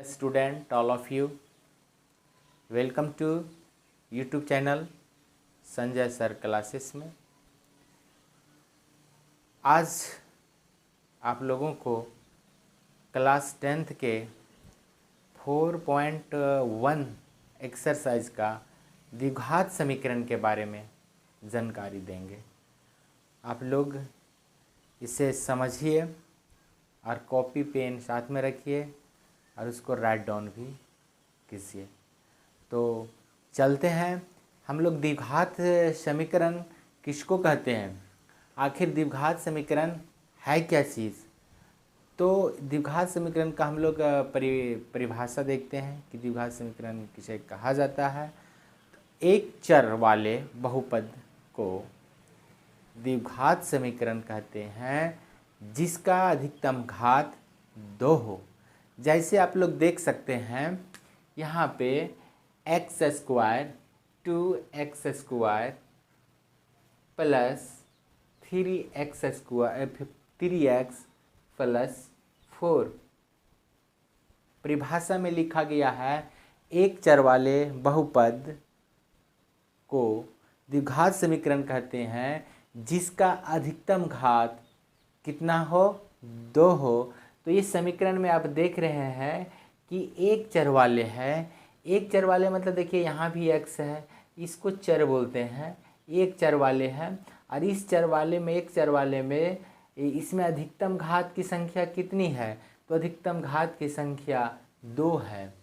student, all of you. Welcome to YouTube channel Sanjay sir classes में। आज आप लोगों को क्लास 10th के 4.1 एक्सरसाइज का द्विघात समीकरण के बारे में जानकारी देंगे। आप लोग इसे समझिए और कॉपी पेन साथ में रखिए और उसको राइट डाउन भी कीजिए। तो चलते हैं, हम लोग द्विघात समीकरण किसको कहते हैं, आखिर द्विघात समीकरण है क्या चीज़। तो द्विघात समीकरण का हम लोग परिभाषा देखते हैं कि द्विघात समीकरण किसे कहा जाता है। एक चर वाले बहुपद को द्विघात समीकरण कहते हैं जिसका अधिकतम घात 2 हो। जैसे आप लोग देख सकते हैं यहाँ पे x square 2x square plus 3x square 3x plus 4 परिभाषा में लिखा गया है। एक चर वाले बहुपद को द्विघात समीकरण कहते हैं जिसका अधिकतम घात कितना हो, 2 हो। तो इस समीकरण में आप देख रहे हैं कि एक चर वाले है। एक चर वाले मतलब देखिए यहाँ भी x है, इसको चर बोलते हैं। एक चर वाले हैं और इस चर वाले में एक चर वाले में इसमें अधिकतम घात की संख्या कितनी है, तो अधिकतम घात की संख्या 2 है।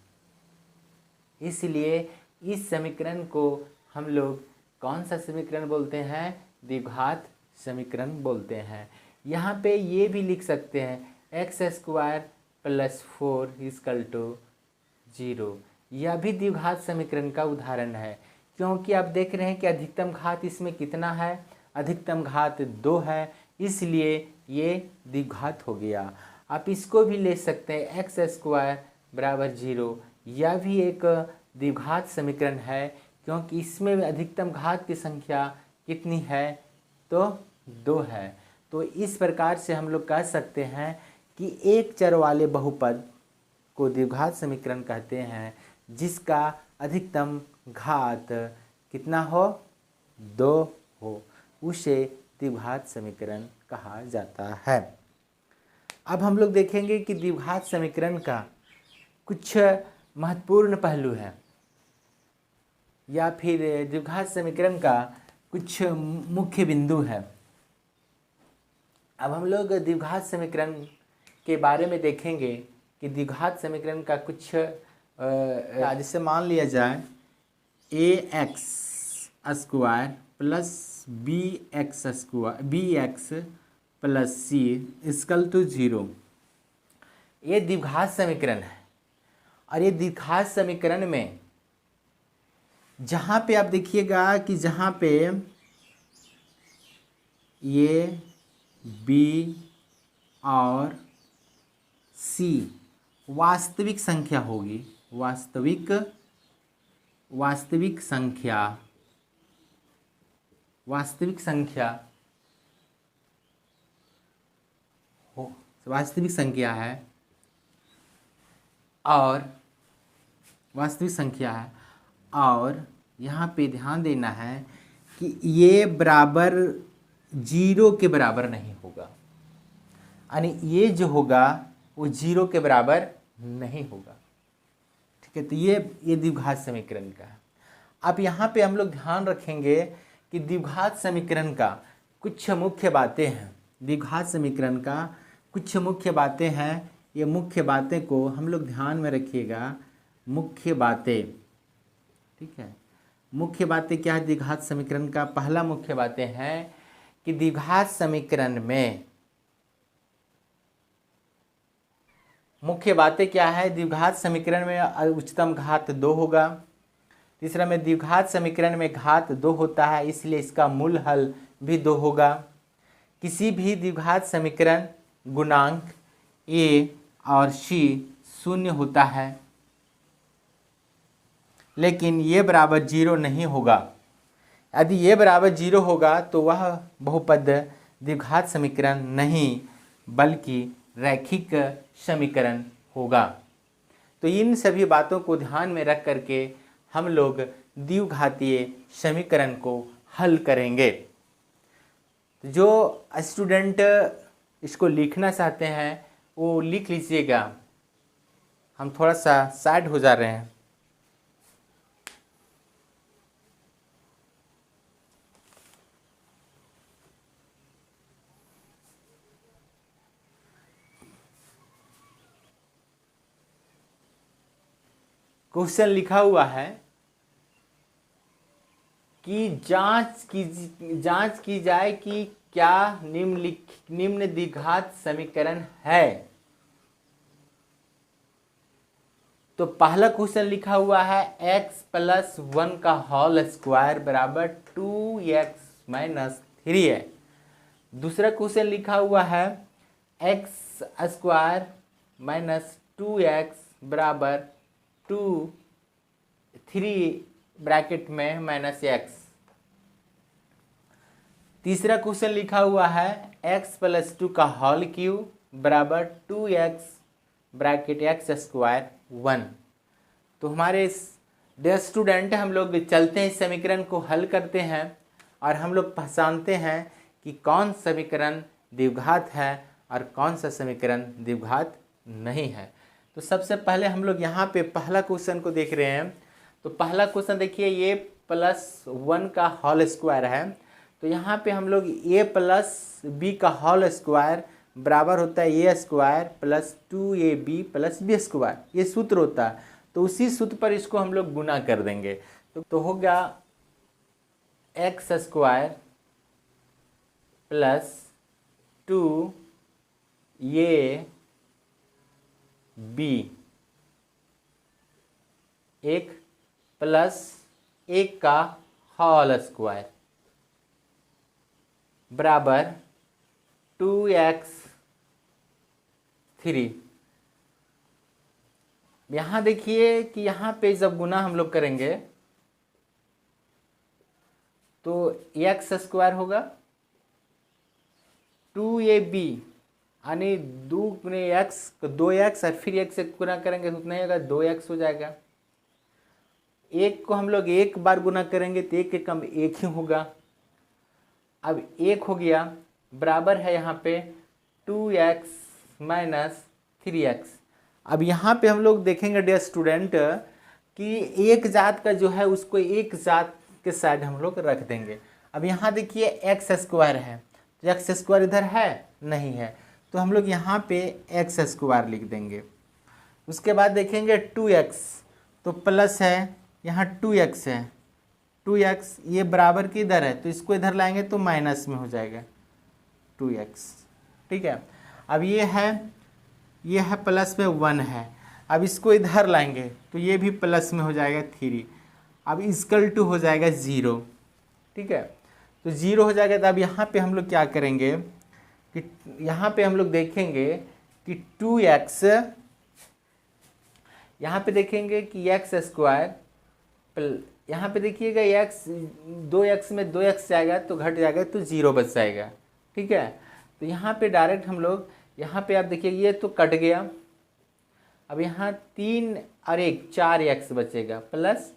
इसलिए इस समीकरण को हम लोग कौन सा समीकरण बोलते हैं, द्विघात समीकरण बोलते हैं। यहाँ पे ये भी लिख सकते हैं X square plus 4 equal to 0। यह भी द्विघात समीकरण का उदाहरण है, क्योंकि आप देख रहे हैं कि अधिकतम घात इसमें कितना है, अधिकतम घात 2 है, इसलिए ये द्विघात हो गया। आप इसको भी ले सकते हैं एक्स स्क्वायर बराबर 0। यह भी एक द्विघात समीकरण है, क्योंकि इसमें अधिकतम घात की संख्या कितनी है, तो 2 है। तो इस प्रकार से हम लोग कह सकते हैं कि एक चर वाले बहुपद को द्विघात समीकरण कहते हैं जिसका अधिकतम घात कितना हो, 2 हो, उसे द्विघात समीकरण कहा जाता है। अब हम लोग देखेंगे कि द्विघात समीकरण का कुछ महत्वपूर्ण पहलू है या फिर द्विघात समीकरण का कुछ मुख्य बिंदु है। अब हम लोग द्विघात समीकरण के बारे में देखेंगे कि द्विघात समीकरण का कुछ जैसे मान लिया जाए ax square plus bx plus c equal to 0। ये द्विघात समीकरण है और ये द्विघात समीकरण में जहाँ पे आप देखिएगा कि जहाँ पे ये b और c वास्तविक संख्या होगी, वास्तविक संख्या है और यहाँ पे ध्यान देना है कि ये बराबर 0 के बराबर नहीं होगा, यानी ये जो होगा वो 0 के बराबर नहीं होगा। ठीक है, तो ये द्विघात समीकरण का है। अब यहाँ पे हम लोग ध्यान रखेंगे कि द्विघात समीकरण का कुछ मुख्य बातें हैं। द्विघात समीकरण का कुछ मुख्य बातें हैं। ये मुख्य बातें को हम लोग ध्यान में रखिएगा। मुख्य बातें, ठीक है, मुख्य बातें क्या है द्विघात समीकरण का। पहला मुख्य बातें हैं कि द्विघात समीकरण में मुख्य बातें क्या है, द्विघात समीकरण में उच्चतम घात 2 होगा। तीसरा में द्विघात समीकरण में घात 2 होता है, इसलिए इसका मूल हल भी 2 होगा। किसी भी द्विघात समीकरण गुणांक a और c 0 होता है, लेकिन ये बराबर 0 नहीं होगा। यदि ये बराबर 0 होगा तो वह बहुपद द्विघात समीकरण नहीं बल्कि रैखिक समीकरण होगा। तो इन सभी बातों को ध्यान में रख करके हम लोग द्विघातीय समीकरण को हल करेंगे। जो स्टूडेंट इसको लिखना चाहते हैं वो लिख लीजिएगा। हम थोड़ा सा साइड हो जा रहे हैं। क्वेश्चन लिखा हुआ है कि जांच की जाए कि क्या निम्न द्विघात समीकरण है। तो पहला क्वेश्चन लिखा हुआ है x प्लस 1 का होल स्क्वायर बराबर 2x माइनस 3 है। दूसरा क्वेश्चन लिखा हुआ है x स्क्वायर माइनस 2x बराबर 3 ब्रैकेट में माइनस x। तीसरा क्वेश्चन लिखा हुआ है x प्लस 2 का होल क्यूब बराबर 2x ब्रैकेट x स्क्वायर 1। तो हमारे डियर स्टूडेंट हम लोग चलते हैं, इस समीकरण को हल करते हैं और हम लोग पहचानते हैं कि कौन समीकरण द्विघात है और कौन सा समीकरण द्विघात नहीं है। तो सबसे पहले हम लोग यहाँ पे पहला क्वेश्चन को देख रहे हैं। तो पहला क्वेश्चन देखिए, ये प्लस 1 का होल स्क्वायर है। तो यहाँ पे हम लोग a प्लस बी का होल स्क्वायर बराबर होता है ए स्क्वायर प्लस 2ab प्लस बी स्क्वायर, ये सूत्र होता है। तो उसी सूत्र पर इसको हम लोग गुना कर देंगे। तो होगा एक्स स्क्वायर प्लस 2ab एक प्लस 1 का होल स्क्वायर बराबर 2x3। यहाँ देखिए कि यहाँ पे जब गुना हम लोग करेंगे तो एक्स स्क्वायर होगा 2ab यानी 2 गुने एक्स 2x और फिर x से गुना करेंगे तो उतना ही होगा 2x हो जाएगा। एक को हम लोग एक बार गुना करेंगे तो एक के कम एक ही होगा। अब एक हो गया बराबर है यहाँ पे 2x माइनस 3x। अब यहाँ पे हम लोग देखेंगे डियर स्टूडेंट कि एक जात का जो है उसको एक जात के साइड हम लोग रख देंगे। अब यहाँ देखिए एक्स स्क्वायर है, तो एक्स स्क्वायर इधर है नहीं है, तो हम लोग यहाँ पे एक्स स्क्वायर लिख देंगे। उसके बाद देखेंगे 2x, तो प्लस है यहाँ 2x है, 2x ये बराबर की इधर है तो इसको इधर लाएंगे तो माइनस में हो जाएगा 2x। ठीक है, अब ये है प्लस में 1 है। अब इसको इधर लाएंगे तो ये भी प्लस में हो जाएगा 3। अब इक्वल टू हो जाएगा 0। ठीक है, तो 0 हो जाएगा। तो अब यहाँ पे हम लोग क्या करेंगे कि यहाँ पे हम लोग देखेंगे कि 2x, यहाँ पे देखेंगे कि एक्स स्क्वायर, यहाँ पे देखिएगा x 2x में 2x जाएगा तो घट जाएगा तो 0 बच जाएगा। ठीक है, तो यहाँ पे डायरेक्ट हम लोग यहाँ पे आप देखिए ये तो कट गया। अब यहाँ 3 और 1 4x बचेगा प्लस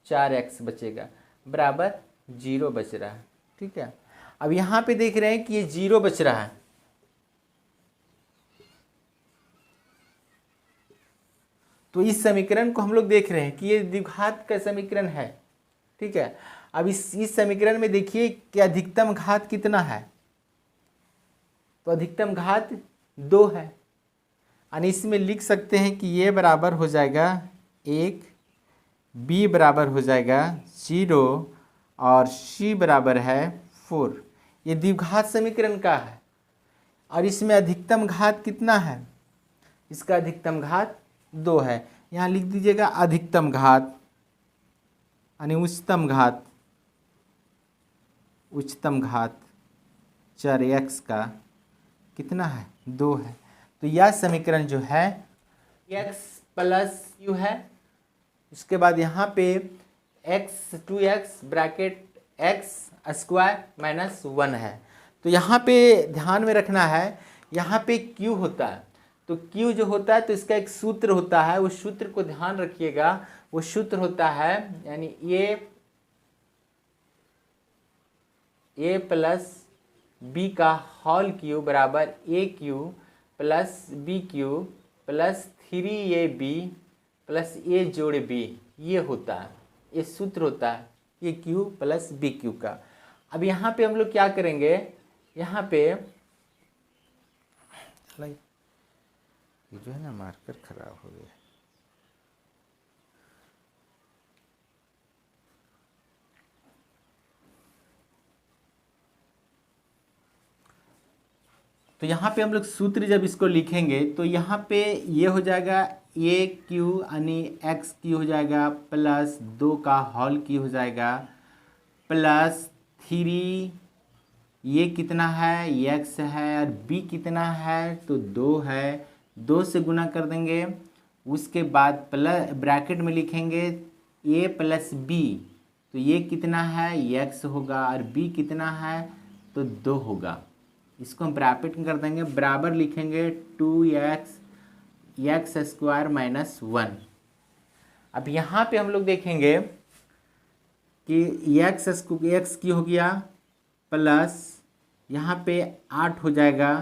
4x बचेगा बराबर 0 बच रहा है। ठीक है, अब यहाँ पे देख रहे हैं कि ये 0 बच रहा है। तो इस समीकरण को हम लोग देख रहे हैं कि ये द्विघात का समीकरण है। ठीक है, अब इस समीकरण में देखिए कि अधिकतम घात कितना है, तो अधिकतम घात 2 है। यानी इसमें लिख सकते हैं कि ये बराबर हो जाएगा 1, b बराबर हो जाएगा 0 और c बराबर है 4। ये द्विघात समीकरण का है और इसमें अधिकतम घात कितना है, इसका अधिकतम घात 2 है। यहाँ लिख दीजिएगा अधिकतम घात यानी उच्चतम घात चर x का कितना है, 2 है। तो यह समीकरण जो है x प्लस u है। इसके बाद यहाँ पे x 2x bracket x square minus 1 है। तो यहाँ पे ध्यान में रखना है, यहाँ पे q होता है तो Q जो होता है तो इसका एक सूत्र होता है, उस सूत्र को ध्यान रखिएगा। वो सूत्र होता है यानी A प्लस बी का होल क्यू बराबर AQ plus BQ plus 3AB plus A जोड़ B, ये होता है, ये सूत्र होता है ये Q प्लस BQ का। अब यहाँ पे हम लोग क्या करेंगे, यहाँ पे ये जो है ना मार्कर खराब हो गया। तो यहाँ पे हम लोग सूत्र जब इसको लिखेंगे तो यहाँ पे ये हो जाएगा AQ यानी XQ हो जाएगा प्लस 2 का होल Q हो जाएगा प्लस 3, ये कितना है x है और b कितना है तो 2 है, 2 से गुना कर देंगे। उसके बाद प्लस ब्रैकेट में लिखेंगे a प्लस b, तो ये कितना है x होगा और b कितना है तो 2 होगा। इसको हम ब्रैकेट में कर देंगे, बराबर लिखेंगे 2x स्क्वायर माइनस 1। अब यहाँ पे हम लोग देखेंगे कि x की हो गया प्लस यहाँ पे 8 हो जाएगा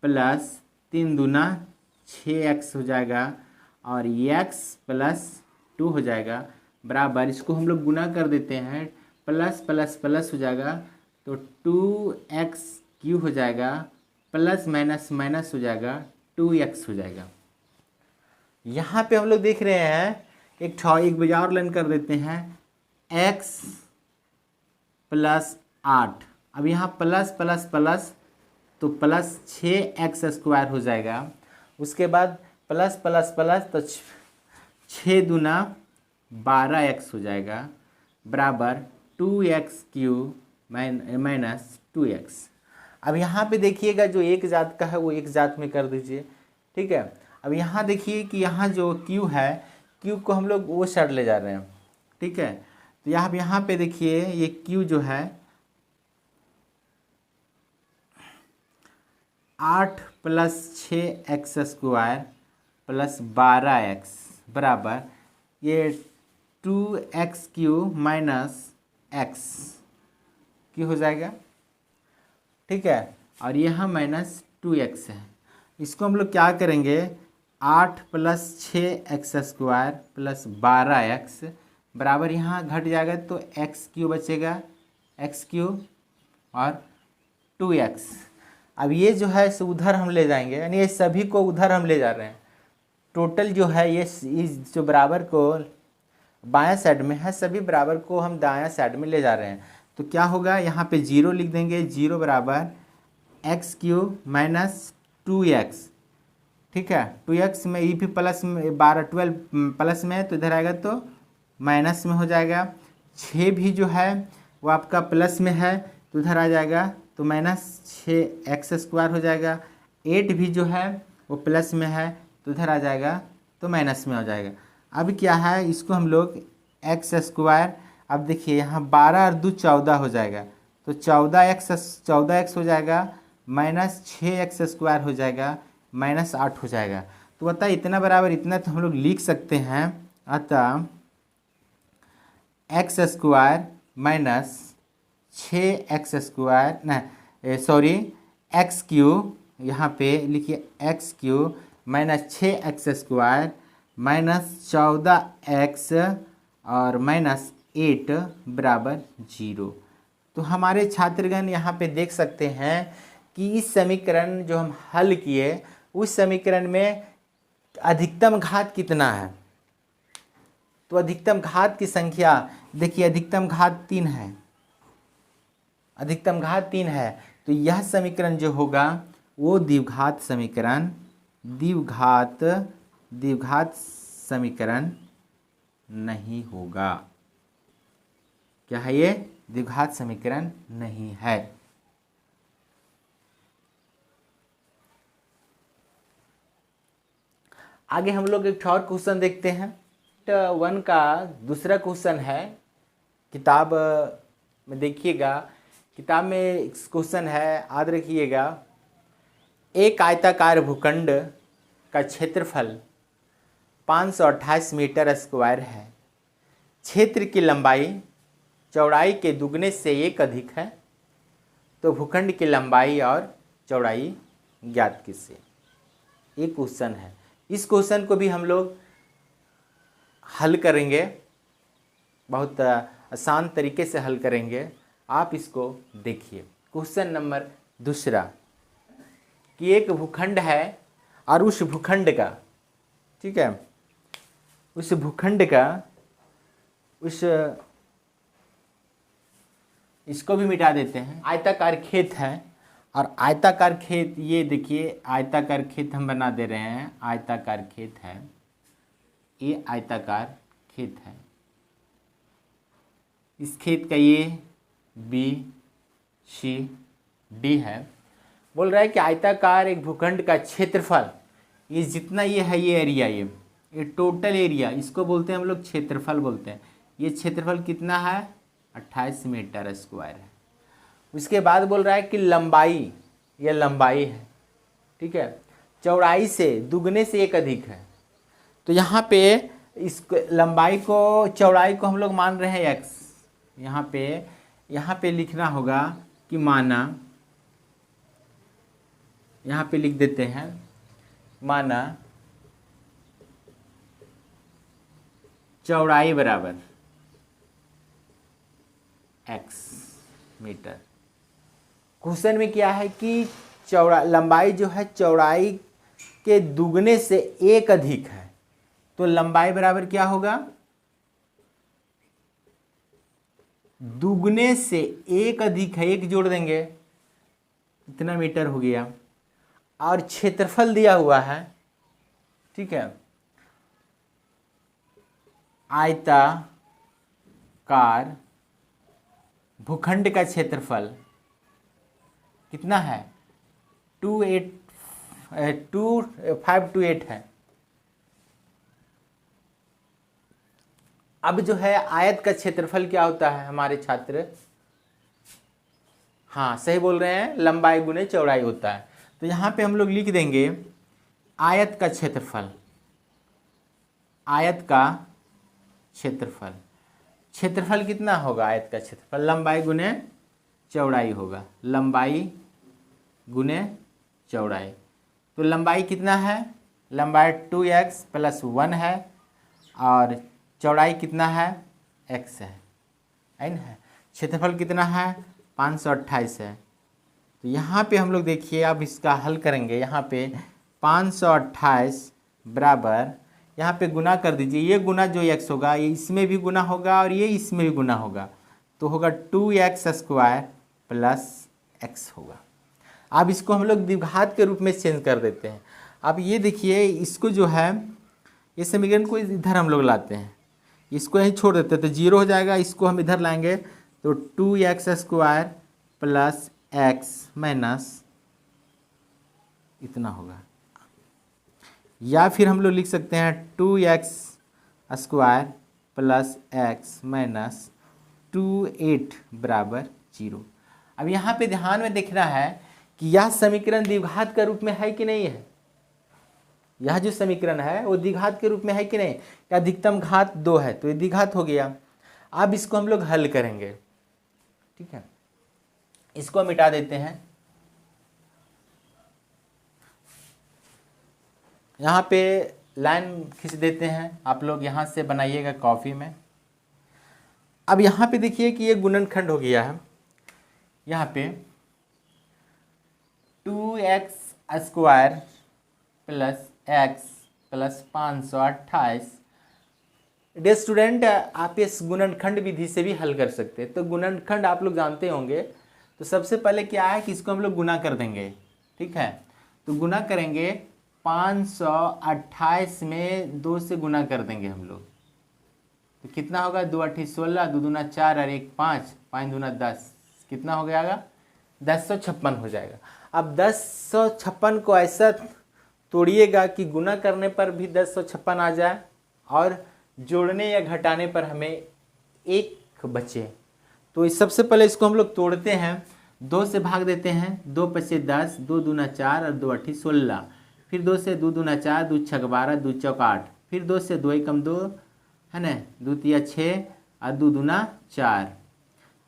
प्लस 3 दूना 6x हो जाएगा और x प्लस 2 हो जाएगा बराबर, इसको हम लोग गुना कर देते हैं, प्लस प्लस प्लस हो जाएगा तो 2x³ हो जाएगा प्लस माइनस माइनस हो जाएगा 2x हो जाएगा। यहाँ पे हम लोग देख रहे हैं एक बार और लाइन कर देते हैं x प्लस 8, अब यहाँ प्लस प्लस प्लस तो प्लस 6x स्क्वायर हो जाएगा। उसके बाद प्लस प्लस प्लस तो 6 दूना 12x हो जाएगा बराबर 2x³ माइनस 2x। अब यहाँ पे देखिएगा जो एक जात का है वो एक जात में कर दीजिए, ठीक है। अब यहाँ देखिए कि यहाँ जो Q है, Q को हम लोग वो साइड ले जा रहे हैं, ठीक है। तो यहाँ पे देखिए ये Q जो है 8 plus 6x square plus 12x बराबर ये 2x³ माइनस x क्यों हो जाएगा, ठीक है। और यहाँ माइनस 2x है। इसको हम लोग क्या करेंगे 8 plus 6x square plus 12x बराबर यहाँ घट जाएगा तो x³ बचेगा, x³ और 2x। अब ये जो है सो उधर हम ले जाएंगे, यानी ये सभी को उधर हम ले जा रहे हैं। टोटल जो है ये इस जो बराबर को बायां साइड में है, सभी बराबर को हम दायां साइड में ले जा रहे हैं। तो क्या होगा यहाँ पे 0 लिख देंगे, 0 बराबर x³ माइनस 2x, ठीक है। 2x में ये भी प्लस में 12 प्लस में है तो इधर आएगा तो माइनस में हो जाएगा। 6 भी जो है वो आपका प्लस में है तो उधर आ जाएगा तो माइनस 6x स्क्वायर हो जाएगा। 8 भी जो है वो प्लस में है तो उधर आ जाएगा तो माइनस में हो जाएगा। अब क्या है इसको हम लोग x स्क्वायर, अब देखिए यहाँ 12 और 2 14 हो जाएगा तो 14x हो जाएगा माइनस 6x स्क्वायर हो जाएगा माइनस 8 हो जाएगा। तो बताइए इतना बराबर इतना तो हम लोग लिख सकते हैं। अतः x square minus 6x square x³ यहाँ पे लिखिए x³ minus 6x square minus 14x और माइनस 8 बराबर 0। तो हमारे छात्रगण यहाँ पे देख सकते हैं कि इस समीकरण जो हम हल किए उस समीकरण में अधिकतम घात कितना है। तो अधिकतम घात की संख्या देखिए, अधिकतम घात 3 है, अधिकतम घात 3 है। तो यह समीकरण जो होगा वो द्विघात समीकरण नहीं होगा। क्या है ये? द्विघात समीकरण नहीं है। आगे हम लोग एक और क्वेश्चन देखते हैं। 1 का दूसरा क्वेश्चन है, किताब में देखिएगा, किताब में क्वेश्चन है, याद रखिएगा। एक आयताकार भूखंड का क्षेत्रफल 528 मीटर स्क्वायर है। क्षेत्र की लंबाई चौड़ाई के दुगने से 1 अधिक है, तो भूखंड की लंबाई और चौड़ाई ज्ञात कीजिए। एक क्वेश्चन है, इस क्वेश्चन को भी हम लोग हल करेंगे, बहुत आसान तरीके से हल करेंगे। आप इसको देखिए। क्वेश्चन नंबर दूसरा कि एक भूखंड है और उस भूखंड का, ठीक है, उस भूखंड का इसको भी मिटा देते हैं। आयताकार खेत है और आयताकार खेत, ये देखिए आयताकार खेत हम बना दे रहे हैं। आयताकार खेत है, ये आयताकार खेत है। इस खेत का ये बी सी डी है। बोल रहा है कि आयताकार एक भूखंड का क्षेत्रफल, ये जितना ये है, ये एरिया, ये टोटल एरिया, इसको बोलते हैं हम लोग क्षेत्रफल बोलते हैं। ये क्षेत्रफल कितना है? 28 मीटर स्क्वायर है। उसके बाद बोल रहा है कि लंबाई, यह लंबाई है, ठीक है, चौड़ाई से दुगने से 1 अधिक है। तो यहाँ पे इस लंबाई को, चौड़ाई को हम लोग मान रहे हैं x। यहाँ पे लिखना होगा कि माना, यहाँ पे लिख देते हैं माना चौड़ाई बराबर x मीटर। क्वेश्चन में क्या है कि लंबाई जो है चौड़ाई के दुगने से 1 अधिक है, तो लंबाई बराबर क्या होगा? दुगने से 1 अधिक है, 1 जोड़ देंगे, इतना मीटर हो गया। और क्षेत्रफल दिया हुआ है, ठीक है, आयताकार भूखंड का क्षेत्रफल कितना है? 528 है। अब जो है आयत का क्षेत्रफल क्या होता है हमारे छात्र? हाँ सही बोल रहे हैं, लंबाई गुने चौड़ाई होता है। तो यहाँ पे हम लोग लिख देंगे आयत का क्षेत्रफल। आयत का क्षेत्रफल, क्षेत्रफल कितना होगा? आयत का क्षेत्रफल लंबाई गुने चौड़ाई होगा, लंबाई गुने चौड़ाई। तो लंबाई कितना है? लंबाई 2x + 1 है और चौड़ाई कितना है? x है ना। क्षेत्रफल कितना है? 528 है। तो यहाँ पे हम लोग देखिए, अब इसका हल करेंगे। यहाँ पे 528 बराबर, यहाँ पे गुना कर दीजिए। ये गुना जो x होगा, ये इसमें भी गुना होगा और ये इसमें भी गुना होगा, तो होगा 2x² + x होगा। अब इसको हम लोग द्विघात के रूप में चेंज कर देते हैं। अब ये देखिए, इसको जो है, ये समीकरण को इधर हम लोग लाते हैं, इसको यहीं छोड़ देते हैं तो 0 हो जाएगा। इसको हम इधर लाएंगे तो 2x² + x माइनस इतना होगा। या फिर हम लोग लिख सकते हैं 2x² + x माइनस 28 बराबर 0। अब यहाँ पे ध्यान में देखना है कि यह समीकरण द्विघात के रूप में है कि नहीं है। यह जो समीकरण है वो द्विघात के रूप में है कि नहीं? अधिकतम घात 2 है, तो ये द्विघात हो गया। अब इसको हम लोग हल करेंगे, ठीक है। इसको मिटा देते हैं। यहाँ पे लाइन खींच देते हैं, आप लोग यहाँ से बनाइएगा कॉपी में। अब यहाँ पे देखिए कि ये गुणनखंड हो गया है। यहाँ पे 2x² + x + 528। डियर स्टूडेंट, आप इस गुणनखंड विधि से भी हल कर सकते हैं। तो गुणनखंड आप लोग जानते होंगे। तो सबसे पहले क्या है कि इसको हम लोग गुना कर देंगे, ठीक है। तो गुना करेंगे, 528 में 2 से गुना कर देंगे हम लोग, तो कितना होगा? 2 × 8 = 16, 2 दूना 4 और 1 5, 5 दूना 10, कितना हो जाएगा? 1056 हो जाएगा। अब 1056 को ऐसा तोड़िएगा कि गुना करने पर भी 1056 आ जाए और जोड़ने या घटाने पर हमें 1 बचे। तो सबसे पहले इसको हम लोग तोड़ते हैं, 2 से भाग देते हैं, 2 × 5 = 10, 2 दूना 4 और 2 × 8 = 16। फिर 2 से 2 दूना 4, 2 छक 12, 2 चौक 8, फिर 2 से 2 एकम 2 है ना, 2 तिया 6 और 2 दूना 4,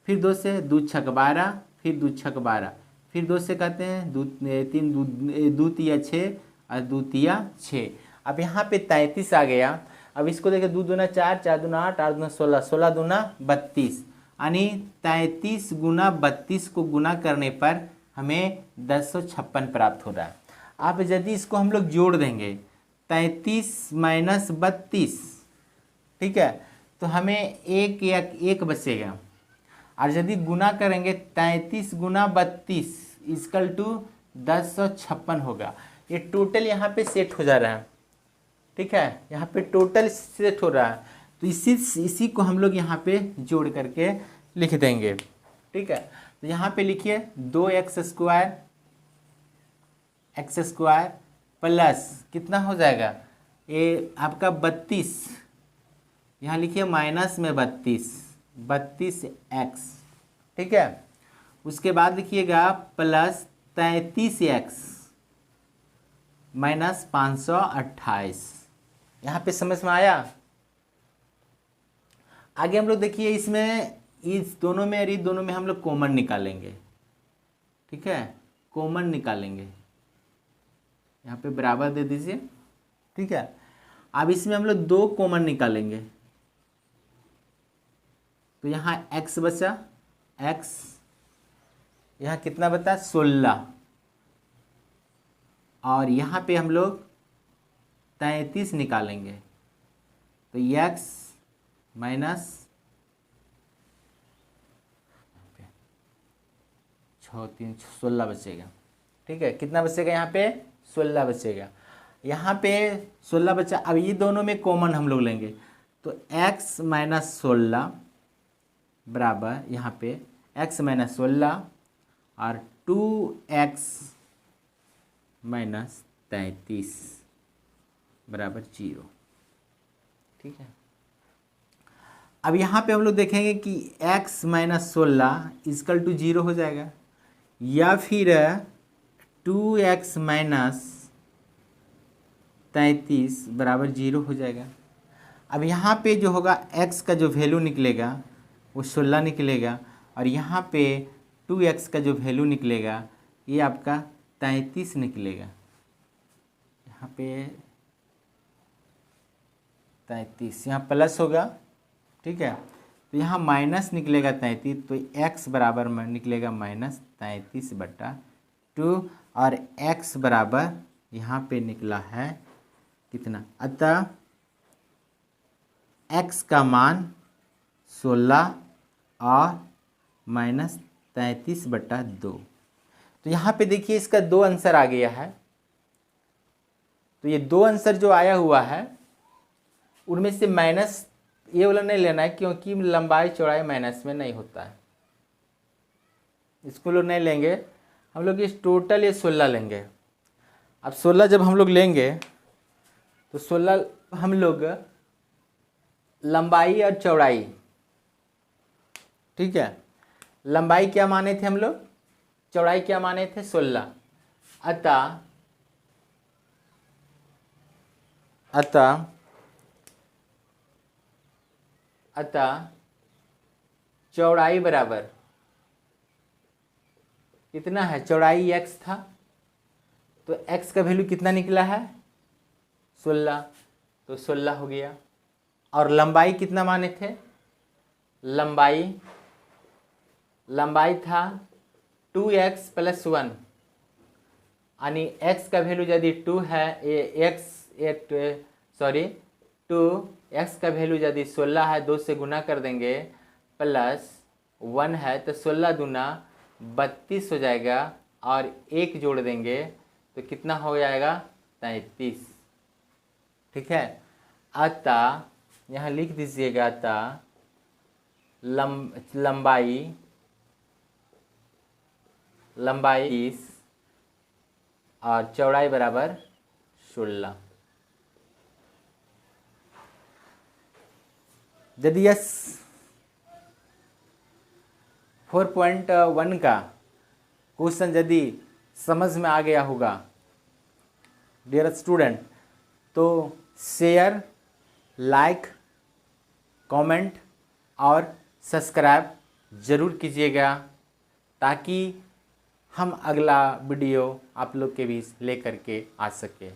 फिर 2 से 2 छक 12, फिर 2 छक 12, फिर 2 से कहते हैं 2 तिया 6 और 2 तिया 6। अब यहाँ पे 33 आ गया। अब इसको देखें, 2 दूना 4, 4 दूना 8, 8 दूना 16, 16 दूना 32, यानी 33 गुना 32 को गुना करने पर हमें 1056 प्राप्त हो रहा है। अब यदि इसको हम लोग जोड़ देंगे 33 माइनस 32, ठीक है, तो हमें एक बचेगा। और यदि गुना करेंगे 33 गुना 32 इक्वल टू 1056 होगा। ये टोटल यहाँ पे सेट हो जा रहा है, ठीक है, यहाँ पे टोटल सेट हो रहा है। तो इसी को हम लोग यहाँ पे जोड़ करके लिख देंगे, ठीक है। तो यहाँ पे लिखिए 2x² प्लस कितना हो जाएगा, ये आपका 32, यहाँ लिखिए माइनस में 32x, ठीक है। उसके बाद लिखिएगा प्लस 33x माइनस 528। यहाँ पे समझ में आया। आगे हम लोग देखिए, इसमें इस दोनों में और इस दोनों में हम लोग कॉमन निकालेंगे, ठीक है, कॉमन निकालेंगे। यहाँ पे बराबर दे दीजिए, ठीक है। अब इसमें हम लोग 2 कॉमन निकालेंगे, तो यहाँ x बचा, x यहाँ कितना बता 16, और यहाँ पे हम लोग 33 निकालेंगे, तो x माइनस 6 3 16 बचेगा, ठीक है। कितना बचेगा यहाँ पे 16 बचेगा, यहाँ पे 16 बचा। अब ये दोनों में कॉमन हम लोग लेंगे, तो x माइनस 16 बराबर यहाँ पे x माइनस 16 और 2x माइनस 33 बराबर 0, ठीक है। अब यहाँ पे हम लोग देखेंगे कि x माइनस 16 इक्वल टू 0 हो जाएगा, या फिर 2x माइनस 33 बराबर 0 हो जाएगा। अब यहाँ पे जो होगा x का जो वैल्यू निकलेगा वो 16 निकलेगा, और यहाँ पे 2x का जो वैल्यू निकलेगा ये आपका 33 निकलेगा। यहाँ पे 33 यहाँ प्लस होगा, ठीक है, तो यहाँ माइनस निकलेगा 33, तो x बराबर में निकलेगा माइनस 33/2, और x बराबर यहाँ पे निकला है कितना, अतः x का मान 16 और माइनस 33/2। तो यहाँ पे देखिए इसका 2 आंसर आ गया है। तो ये 2 आंसर जो आया हुआ है उनमें से माइनस ये वाला नहीं लेना है, क्योंकि लंबाई चौड़ाई माइनस में नहीं होता है, इसको लोग नहीं लेंगे। हम लोग इस टोटल ये 16 लेंगे। अब 16 जब हम लोग लेंगे तो 16 हम लोग लंबाई और चौड़ाई, ठीक है, लंबाई क्या माने थे हम लोग, चौड़ाई क्या माने थे 16, अतः चौड़ाई बराबर कितना है, चौड़ाई x था, तो x का वैल्यू कितना निकला है 16, तो 16 हो गया। और लंबाई कितना माने थे, लंबाई था 2x + 1, यानी x का वैल्यू यदि 2 है, x का वैल्यू यदि 16 है, 2 से गुना कर देंगे, प्लस 1 है, तो 16 दूना 32 हो जाएगा, और 1 जोड़ देंगे तो कितना हो जाएगा 33, ठीक है। अतः यहाँ लिख दीजिएगा, अतः लंबाई 30 और चौड़ाई बराबर 16। यदि यस 4.1 का क्वेश्चन यदि समझ में आ गया होगा डियर स्टूडेंट, तो शेयर, लाइक, कमेंट और सब्सक्राइब ज़रूर कीजिएगा ताकि हम अगला वीडियो आप लोग के बीच लेकर के आ सके।